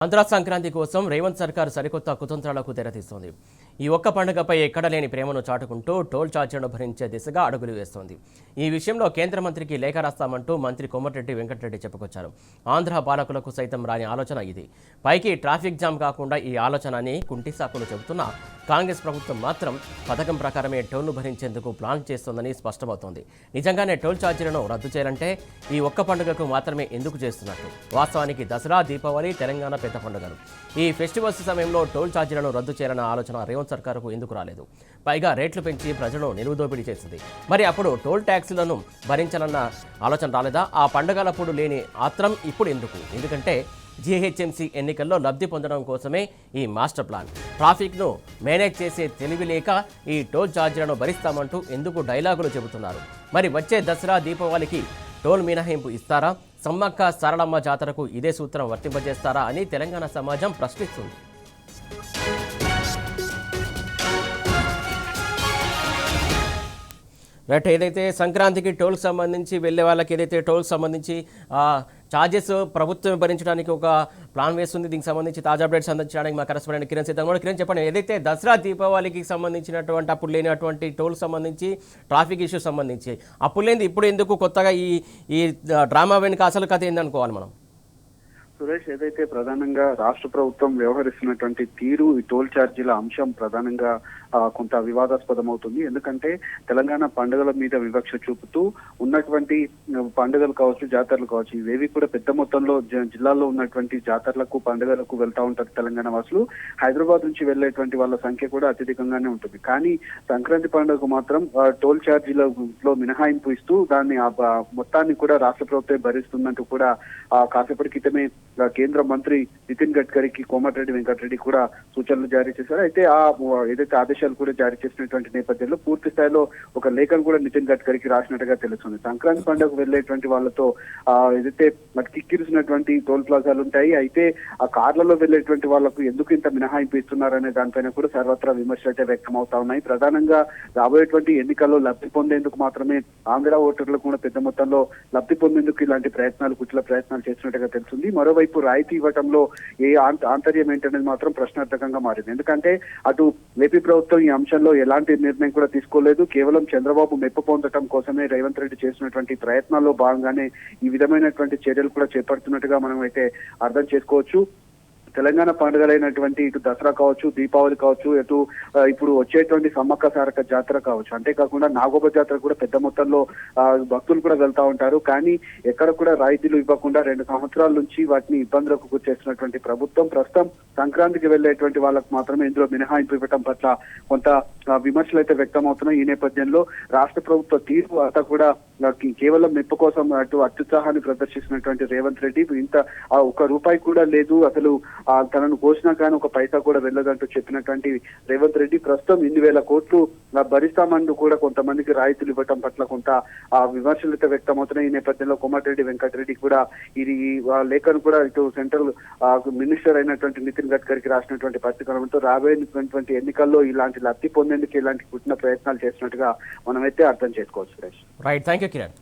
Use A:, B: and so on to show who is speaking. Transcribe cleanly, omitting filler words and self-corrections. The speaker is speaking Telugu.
A: ఆంధ్ర సంక్రాంతి కోసం రేవంత్ సర్కార్ సరికొత్త కుతంత్రాలకు తెరతీస్తోంది. ఈ ఒక్క పండుగపై ఎక్కడలేని ప్రేమను చాటుకుంటూ టోల్ ఛార్జీలను భరించే దిశగా అడుగులు వేస్తోంది. ఈ విషయంలో కేంద్ర మంత్రికి లేఖ రాస్తామంటూ మంత్రి కోమటిరెడ్డి వెంకటరెడ్డి చెప్పుకొచ్చారు. ఆంధ్ర పాలకులకు సైతం రాని ఆలోచన ఇది. పైకి ట్రాఫిక్ జామ్ కాకుండా ఈ ఆలోచనని కుంటి సాకులు చెబుతున్నా కాంగ్రెస్ ప్రభుత్వం మాత్రం పథకం ప్రకారమే టోల్ను భరించేందుకు ప్లాన్ చేస్తోందని స్పష్టమవుతోంది. నిజంగానే టోల్ ఛార్జీలను రద్దు చేయాలంటే ఈ ఒక్క పండుగకు మాత్రమే ఎందుకు చేస్తున్నట్టు? వాస్తవానికి దసరా, దీపావళి, తెలంగాణ పెద్ద పండుగలు. ఈ ఫెస్టివల్స్ సమయంలో టోల్ ఛార్జీలను రద్దు చేయాలన్న ఆలోచన రేవంత్ సర్కారుకు ఎందుకు రాలేదు? పైగా రేట్లు పెంచి ప్రజలను నిలువుదోపిడీ చేసింది. మరి అప్పుడు టోల్ ట్యాక్సులను భరించాలన్న ఆలోచన రాలేదా? ఆ పండుగలప్పుడు లేని ఆత్రం ఇప్పుడు ఎందుకు? ఎందుకంటే జీహెచ్ఎంసీ ఎన్నికల్లో లబ్ధి పొందడం కోసమే ఈ మాస్టర్ ప్లాన్. ట్రాఫిక్ను మేనేజ్ చేసే తెలివి లేక ఈ టోల్ ఛార్జీలను భరిస్తామంటూ ఎందుకు డైలాగులు చెబుతున్నారు? మరి వచ్చే దసరా, దీపావళికి టోల్ మినహాయింపు ఇస్తారా? సమ్మక్క సారలమ్మ జాతరకు ఇదే సూత్రం వర్తింపజేస్తారా అని తెలంగాణ సమాజం ప్రశ్నిస్తుంది. రైట్, ఏదైతే సంక్రాంతికి టోల్కి సంబంధించి వెళ్ళే వాళ్ళకి ఏదైతే టోల్కి సంబంధించి ఛార్జెస్ ప్రభుత్వం భరించడానికి ఒక ప్లాన్ వేస్తుంది. దీనికి సంబంధించి తాజా అప్డేట్స్ అందించడానికి మా కరెస్పాండెంట్ కిరణ్ సిద్ధంగా కూడా. కిరణ్, చెప్పండి, ఏదైతే దసరా, దీపావళికి సంబంధించినటువంటి అప్పుడు లేనటువంటి టోల్ సంబంధించి ట్రాఫిక్ ఇష్యూస్ సంబంధించి అప్పుడు లేని ఇప్పుడు ఎందుకు కొత్తగా ఈ డ్రామా వెనుక అసలు కథ ఏందనుకోవాలి మనం?
B: సురేష్, ఏదైతే ప్రధానంగా రాష్ట్ర ప్రభుత్వం వ్యవహరిస్తున్నటువంటి తీరు, ఈ టోల్ ఛార్జీల అంశం ప్రధానంగా కొంత వివాదాస్పదం అవుతుంది. ఎందుకంటే తెలంగాణ పండుగల మీద వివక్ష చూపుతూ ఉన్నటువంటి పండుగలు కావచ్చు, జాతరలు కావచ్చు, ఇవేవి కూడా పెద్ద మొత్తంలో జిల్లాల్లో ఉన్నటువంటి జాతరలకు, పండుగలకు వెళ్తా ఉంటారు తెలంగాణ వాసులు. హైదరాబాద్ నుంచి వెళ్లేటువంటి వాళ్ళ సంఖ్య కూడా అత్యధికంగానే ఉంటుంది. కానీ సంక్రాంతి పండుగకు మాత్రం టోల్ ఛార్జీలలో మినహాయింపు ఇస్తూ దాన్ని మొత్తాన్ని కూడా రాష్ట్ర ప్రభుత్వం భరిస్తుందంటూ కూడా కాసేపటి క్రితమే కేంద్ర మంత్రి నితిన్ గడ్కరీకి కోమటిరెడ్డి వెంకటరెడ్డి కూడా సూచనలు జారీ చేశారు. అయితే ఏదైతే ఆదేశాలు కూడా జారీ చేసినటువంటి నేపథ్యంలో పూర్తి స్థాయిలో ఒక లేఖను కూడా నితిన్ గడ్కరీకి రాసినట్టుగా తెలుస్తుంది. సంక్రాంతి పండుగకు వెళ్లేటువంటి వాళ్ళతో ఏదైతే కిక్కిరిసినటువంటి టోల్ ప్లాజాలు ఉంటాయి, అయితే ఆ కార్లలో వెళ్లేటువంటి వాళ్ళకు ఎందుకు ఇంత మినహాయింపు ఇస్తున్నారనే దానిపైన కూడా సర్వత్రా విమర్శలు అయితే వ్యక్తం అవుతా ఉన్నాయి. ప్రధానంగా రాబోయేటువంటి ఎన్నికల్లో లబ్ధి పొందేందుకు మాత్రమే ఆంధ్ర ఓటర్లకు కూడా పెద్ద మొత్తంలో లబ్ధి పొందేందుకు ఇలాంటి కుట్ల ప్రయత్నాలు చేస్తున్నట్టుగా తెలుస్తుంది. మరోవైపు రాయితీ ఇవ్వడంలో ఏ ఆంతర్యం ఏంటనేది మాత్రం ప్రశ్నార్థకంగా మారింది. ఎందుకంటే అటు ఏపీ ప్రభుత్వం ఈ అంశంలో ఎలాంటి నిర్ణయం కూడా తీసుకోలేదు. కేవలం చంద్రబాబు మెప్పు పొందడం కోసమే రేవంత్ రెడ్డి చేసినటువంటి ప్రయత్నాల్లో భాగంగానే ఈ విధమైనటువంటి చర్యలు కూడా చేపడుతున్నట్టుగా మనం అయితే అర్థం చేసుకోవచ్చు. తెలంగాణ పండుగలైనటువంటి ఇటు దసరా కావచ్చు, దీపావళి కావచ్చు, ఇటు ఇప్పుడు వచ్చేటువంటి సమ్మక్క సారక్క జాతర కావచ్చు, అంతేకాకుండా నాగోబ జాతర కూడా పెద్ద మొత్తంలో భక్తులు కూడా వెళ్తా ఉంటారు. కానీ ఎక్కడ కూడా రాయితీలు ఇవ్వకుండా 2 సంవత్సరాల నుంచి వాటిని ఇబ్బందులకు గురిచేస్తున్నటువంటి ప్రభుత్వం ప్రస్తుతం సంక్రాంతికి వెళ్లేటువంటి వాళ్ళకు మాత్రమే ఇందులో మినహాయింపు ఇవ్వడం పట్ల కొంత విమర్శలు అయితే వ్యక్తం అవుతున్నాయి. ఈ నేపథ్యంలో రాష్ట్ర ప్రభుత్వ తీరు అంతా కూడా కేవలం మెప్పు కోసం అత్యుత్సాహాన్ని ప్రదర్శిస్తున్నటువంటి రేవంత్ రెడ్డి ఇంత ₹1 కూడా లేదు, అసలు తనను కోసినా కానీ ఒక పైసా కూడా వెళ్ళదంటూ చెప్పినటువంటి రేవంత్ రెడ్డి ప్రస్తుతం 8,000 కోట్లు భరిస్తామంటూ కూడా కొంతమందికి రాయితీలు ఇవ్వటం పట్ల కొంత విమర్శలు అయితే వ్యక్తమవుతున్నాయి. ఈ నేపథ్యంలో కోమటిరెడ్డి వెంకటరెడ్డి కూడా ఇది లేఖను కూడా ఇటు సెంట్రల్ మినిస్టర్ అయినటువంటి నితిన్ గడ్కరీకి రాసినటువంటి పత్రికలతో రాబోయేటువంటి ఎన్నికల్లో ఇలాంటి లబ్ధి పొందేందుకు ఇలాంటి కుట్టిన ప్రయత్నాలు చేసినట్టుగా మనమైతే అర్థం చేసుకోవచ్చు.
A: Right, thank you Kiran.